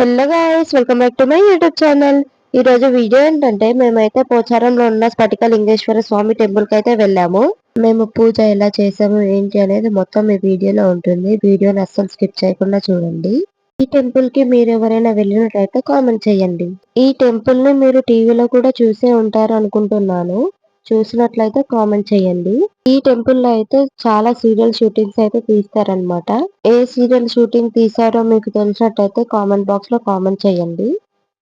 Hello guys, welcome back to my YouTube channel. ఈ రోజు video ఏంటంటే మేమైతే పోచారంలో ఉన్న స్ఫటిక లింగేశ్వర స్వామి టెంపుల్ కి అయితే వెళ్ళాము. మేము పూజ ఎలా చేసాము ఏంటి అనేది మొత్తం ఈ వీడియోలో ఉంటుంది. వీడియోని అస్సలు స్కిప్ చేయకుండా చూడండి. ఈ టెంపుల్ కి మీరు ఎవరైనా వెళ్ళినట్లయితే కామెంట్ చేయండి. ఈ టెంపుల్ ని మీరు టీవీలో కూడా చూసే ఉంటారు అనుకుంటున్నాను. చూసినట్లయితే కామెంట్ చేయండి. ఈ టెంపుల్ లో అయితే చాలా సీరియల్ షూటింగ్స్ అయితే తీస్తారనమాట. ఏ సీరియల్ షూటింగ్ తీసారో మీకు తెలిసినట్టయితే కామెంట్ బాక్స్ లో కామెంట్ చేయండి.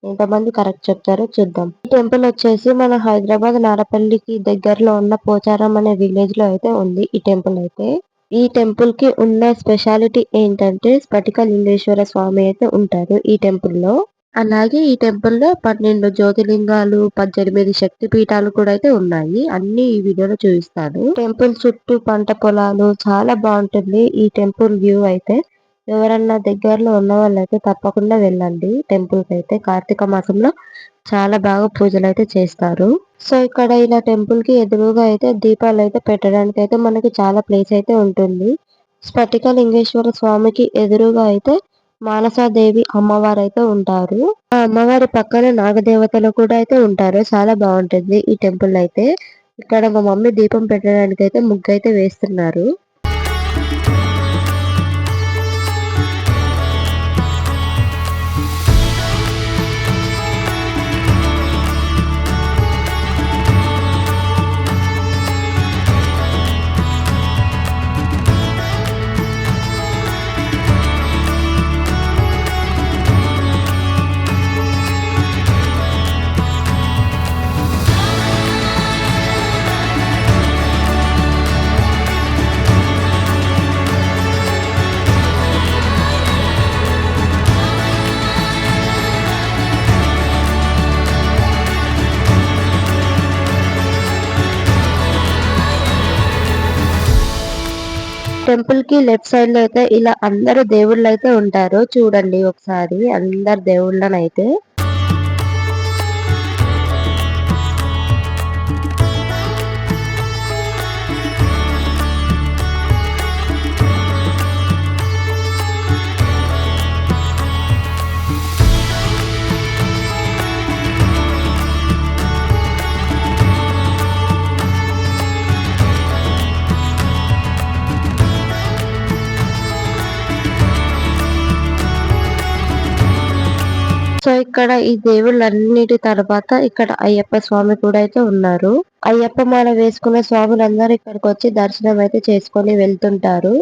ఎంతమంది కరెక్ట్ చెప్తారో చూద్దాం. ఈ టెంపుల్ వచ్చేసి మన హైదరాబాద్ నారపల్లికి దగ్గరలో ఉన్న పోచారం అనే విలేజ్ లో అయితే ఉంది. ఈ టెంపుల్ అయితే ఈ టెంపుల్ కి ఉన్న స్పెషాలిటీ ఏంటంటే స్ఫటిక లింగేశ్వర స్వామి అయితే ఉంటారు ఈ టెంపుల్ లో. అలాగే ఈ టెంపుల్ లో 12 జ్యోతిలింగాలు, 18 శక్తి పీఠాలు కూడా అయితే ఉన్నాయి. అన్ని ఈ వీడియోలో చూపిస్తాను. టెంపుల్ చుట్టూ పంట పొలాలు చాలా బాగుంటుంది. ఈ టెంపుల్ వ్యూ అయితే ఎవరన్నా దగ్గరలో ఉన్న వాళ్ళైతే తప్పకుండా వెళ్ళండి. టెంపుల్ కి అయితే కార్తీక మాసంలో చాలా బాగా పూజలు అయితే చేస్తారు. సో ఇక్కడ ఇలా టెంపుల్ కి ఎదురుగా అయితే దీపాలు అయితే పెట్టడానికి అయితే మనకి చాలా ప్లేస్ అయితే ఉంటుంది. స్ఫటిక లింగేశ్వర స్వామికి ఎదురుగా అయితే మానసాదేవి అమ్మవారు అయితే ఉంటారు. ఆ అమ్మవారి పక్కన నాగదేవతలు కూడా అయితే ఉంటారు. చాలా బాగుంటుంది ఈ టెంపుల్ అయితే. ఇక్కడ మా మమ్మీ దీపం పెట్టడానికి అయితే ముగ్గు అయితే వేస్తున్నారు. టెంపుల్ కి లెఫ్ట్ సైడ్ లో అయితే ఇలా అందరు దేవుళ్ళు అయితే ఉంటారు. చూడండి ఒకసారి అందరు దేవుళ్ళనైతే. సో ఇక్కడ ఈ దేవుళ్ళన్నిటి తర్వాత ఇక్కడ అయ్యప్ప స్వామి కూడా అయితే ఉన్నారు. అయ్యప్ప మాల వేసుకున్న స్వాములందరూ ఇక్కడికి వచ్చి దర్శనం అయితే చేసుకొని వెళ్తుంటారు.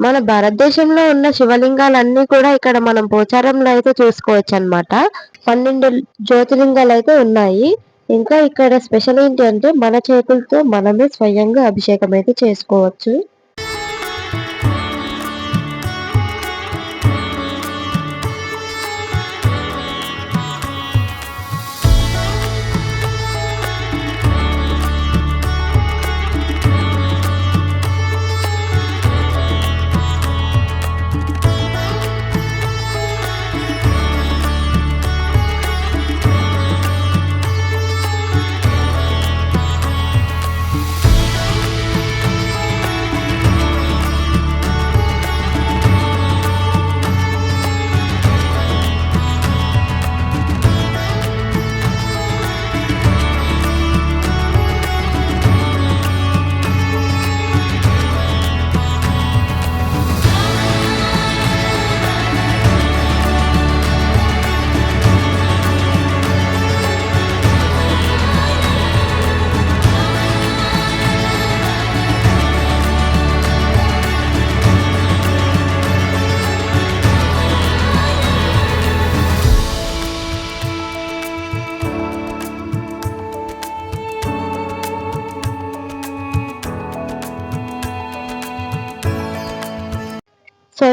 మన భారతదేశంలో ఉన్న శివలింగాలన్నీ కూడా ఇక్కడ మనం పోచారంలో అయితే చూసుకోవచ్చు అన్నమాట. 12 జ్యోతిలింగాలు అయితే ఉన్నాయి. ఇంకా ఇక్కడ స్పెషల్ ఏంటి అంటే మన చేతులతో మనమే స్వయంగా అభిషేకం అయితే చేసుకోవచ్చు.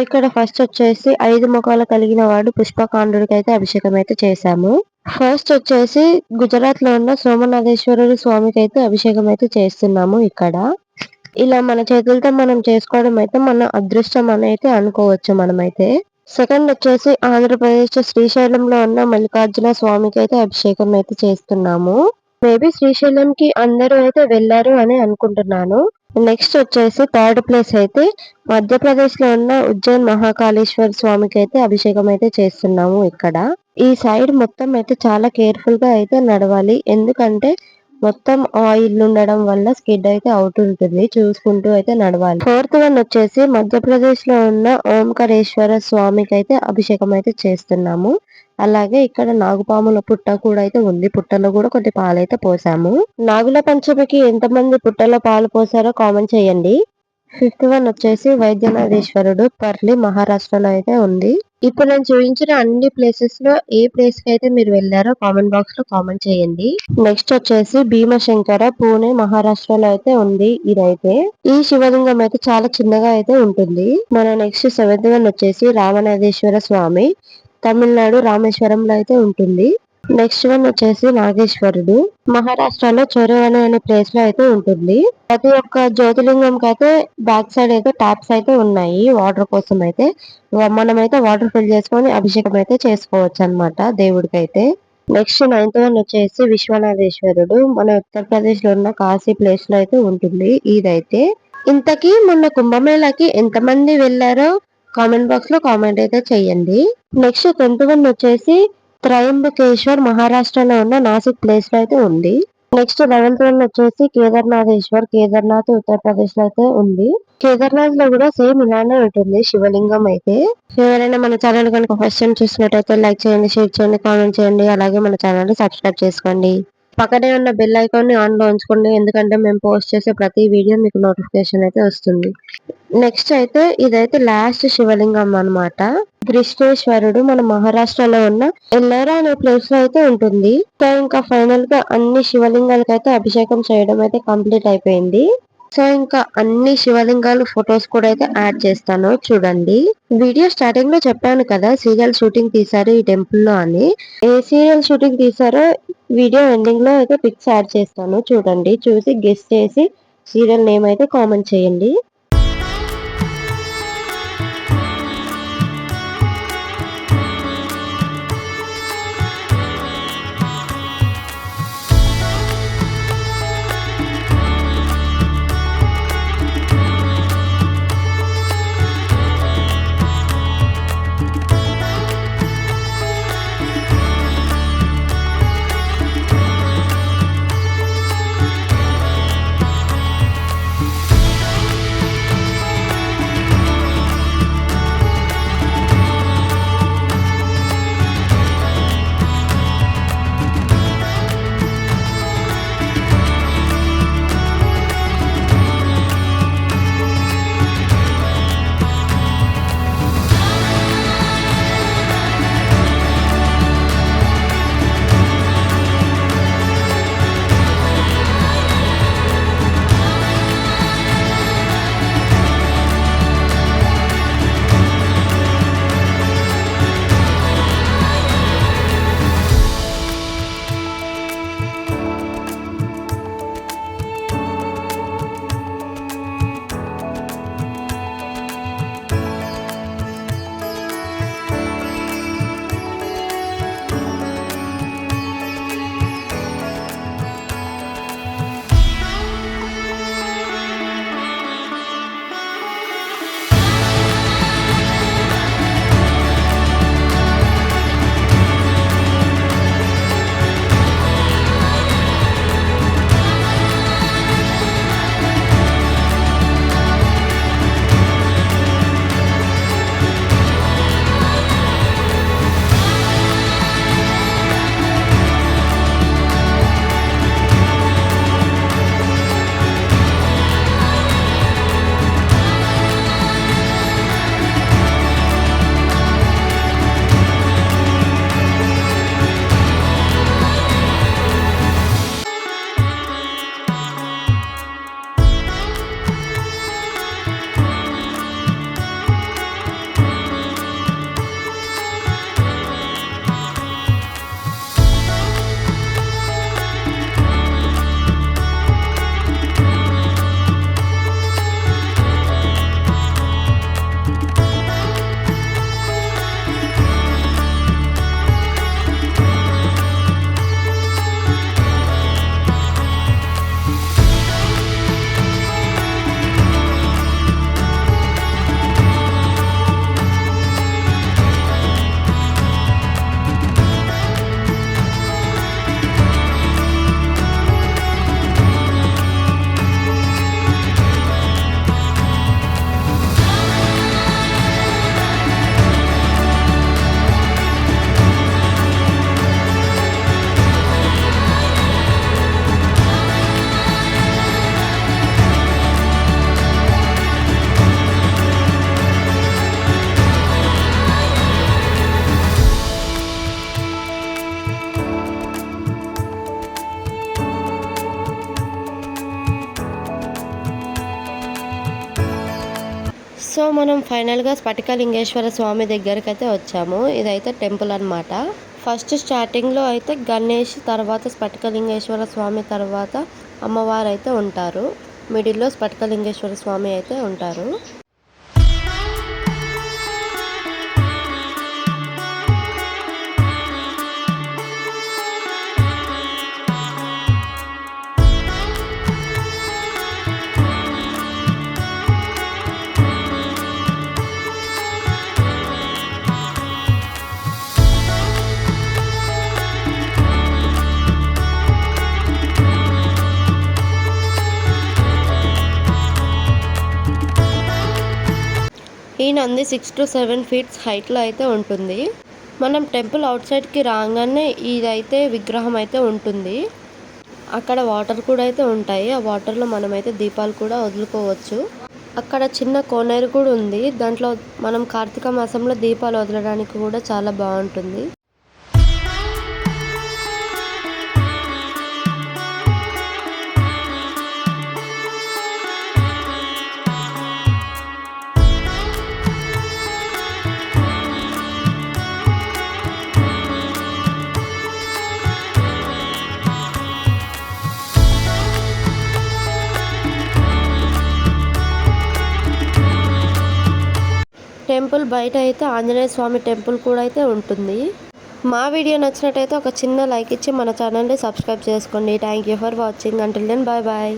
ఇక్కడ ఫస్ట్ వచ్చేసి 5 ముఖాలు కలిగిన వాడు పుష్పకాండుడికి అయితే అభిషేకం అయితే చేశాము. ఫస్ట్ వచ్చేసి గుజరాత్ లో ఉన్న సోమనాథేశ్వరుడు స్వామికి అయితే అభిషేకం అయితే చేస్తున్నాము ఇక్కడ. ఇలా మన చేతులతో మనం చేసుకోవడం అయితే మన అదృష్టం అని అయితే అనుకోవచ్చు మనమైతే. సెకండ్ వచ్చేసి ఆంధ్రప్రదేశ్ శ్రీశైలంలో ఉన్న మల్లికార్జున స్వామికి అయితే అభిషేకం అయితే చేస్తున్నాము. మేబీ శ్రీశైలం కి అందరూ అయితే వెళ్లారు అని అనుకుంటున్నాను. నెక్స్ట్ వచ్చేసి థర్డ్ ప్లేస్ అయితే మధ్యప్రదేశ్ లో ఉన్న ఉజ్జయిన్ మహాకాళేశ్వర స్వామికి అయితే అభిషేకం అయితే చేస్తున్నాము ఇక్కడ. ఈ సైడ్ మొత్తం అయితే చాలా కేర్ఫుల్ గా అయితే నడవాలి, ఎందుకంటే మొత్తం ఆయిల్ ఉండడం వల్ల స్కిడ్ అయితే అవుతుంటుంది, చూసుకుంటూ అయితే నడవాలి. ఫోర్త్ వన్ వచ్చేసి మధ్యప్రదేశ్ లో ఉన్న ఓంకారేశ్వర స్వామికి అయితే అభిషేకం అయితే చేస్తున్నాము. అలాగే ఇక్కడ నాగుపాముల పుట్ట కూడా అయితే ఉంది, పుట్టలో కూడా కొద్ది పాలైతే పోసాము. నాగుల పంచమికి ఎంతమంది పుట్టలో పాలు పోసారో కామెంట్ చేయండి. ఫిఫ్త్ వన్ వచ్చేసి వైద్యనాథేశ్వరుడు పర్లి మహారాష్ట్రలో అయితే ఉంది. ఇప్పుడు నేను చూపించిన అన్ని ప్లేసెస్ లో ఏ ప్లేస్ కి అయితే మీరు వెళ్ళారో కామెంట్ బాక్స్ లో కామెంట్ చేయండి. నెక్స్ట్ వచ్చేసి భీమశంకర పూణే మహారాష్ట్రలో అయితే ఉంది ఇదైతే. ఈ శివలింగం అయితే చాలా చిన్నగా అయితే ఉంటుంది. మన నెక్స్ట్ సెవెంత్ వన్ వచ్చేసి రామనాథేశ్వర స్వామి తమిళనాడు రామేశ్వరంలో అయితే ఉంటుంది. నెక్స్ట్ వన్ వచ్చేసి నాగేశ్వరుడు మహారాష్ట్రలో చొరవన అనే ప్లేస్ లో అయితే ఉంటుంది. ప్రతి ఒక్క జ్యోతిలింగం కి అయితే బ్యాక్ సైడ్ అయితే ట్యాప్స్ అయితే ఉన్నాయి వాటర్ కోసం అయితే. మనమైతే వాటర్ ఫిల్ చేసుకొని అభిషేకం అయితే చేసుకోవచ్చు అనమాట దేవుడికి అయితే. నెక్స్ట్ నైన్త్ వన్ వచ్చేసి విశ్వనాథేశ్వరుడు మన ఉత్తరప్రదేశ్ లో ఉన్న కాశీ ప్లేస్ లో అయితే ఉంటుంది ఇదైతే. ఇంతకీ మొన్న కుంభమేళకి ఎంతమంది వెళ్లారో కామెంట్ బాక్స్ లో కామెంట్ అయితే చెయ్యండి. నెక్స్ట్ 10th వన్ వచ్చేసి త్రయంబకేశ్వర్ మహారాష్ట్రలో ఉన్న నాసిక్ ప్లేస్ లో అయితే ఉంది. నెక్స్ట్ 11th వన్ వచ్చేసి కేదార్నాథేశ్వర్ కేదార్నాథ్ ఉత్తరప్రదేశ్ లో అయితే ఉంది. కేదార్నాథ్ లో కూడా సేమ్ ఇలానే ఉంటుంది శివలింగం అయితే. ఎవరైనా మన ఛానల్ కనుక ఫస్ట్ టైం చూసినట్టయితే లైక్ చేయండి, షేర్ చేయండి, కామెంట్ చేయండి. అలాగే మన ఛానల్ ని సబ్స్క్రైబ్ చేసుకోండి. పక్కనే ఉన్న బెల్ ఐకాన్ ని ఆన్ లో ఉంచుకోండి, ఎందుకంటే మేము పోస్ట్ చేసే ప్రతి వీడియో మీకు నోటిఫికేషన్ అయితే వస్తుంది. నెక్స్ట్ అయితే ఇదైతే లాస్ట్ శివలింగం అన్నమాట. గ్రిష్టేశ్వరుడు మన మహారాష్ట్రలో ఉన్న ఎల్లోరా అనే ప్లేస్ లో అయితే ఉంటుంది. సో ఇంకా ఫైనల్ గా అన్ని శివలింగాలకు అయితే అభిషేకం చేయడం అయితే కంప్లీట్ అయిపోయింది. సో ఇంకా అన్ని శివలింగాలు ఫొటోస్ కూడా అయితే యాడ్ చేస్తాను చూడండి. వీడియో స్టార్టింగ్ లో చెప్పాను కదా సీరియల్ షూటింగ్ తీసారు ఈ టెంపుల్ లో అని. ఏ సీరియల్ షూటింగ్ తీసారో వీడియో ఎండింగ్ లో అయితే పిక్స్ యాడ్ చేస్తాను చూడండి. చూసి గెస్ చేసి సీరియల్ నేమ్ అయితే కామెంట్ చేయండి. సో మనం ఫైనల్గా స్ఫటికలింగేశ్వర స్వామి దగ్గరికి అయితే వచ్చాము. ఇదైతే టెంపుల్ అనమాట. ఫస్ట్ స్టార్టింగ్లో అయితే గణేష్, తర్వాత స్ఫటికలింగేశ్వర స్వామి, తర్వాత అమ్మవారు అయితే ఉంటారు. మిడిల్లో స్ఫటికలింగేశ్వర స్వామి అయితే ఉంటారు. ఈ నంది 6 to 7 ఫీట్స్ హైట్లో అయితే ఉంటుంది. మనం టెంపుల్ అవుట్ సైడ్కి రాగానే ఇదైతే విగ్రహం అయితే ఉంటుంది. అక్కడ వాటర్ కూడా అయితే ఉంటాయి. ఆ వాటర్లో మనమైతే దీపాలు కూడా వదులుకోవచ్చు. అక్కడ చిన్న కోనేరు కూడా ఉంది. దాంట్లో మనం కార్తీక మాసంలో దీపాలు వదలడానికి కూడా చాలా బాగుంటుంది. టెంపుల్ బయట అయితే ఆంజనేయ స్వామి టెంపుల్ కూడా అయితే ఉంటుంది. మా వీడియో నచ్చినట్టయితే ఒక చిన్న లైక్ ఇచ్చి మన ఛానల్ని సబ్స్క్రైబ్ చేసుకోండి. Thank you for watching. Until then bye bye.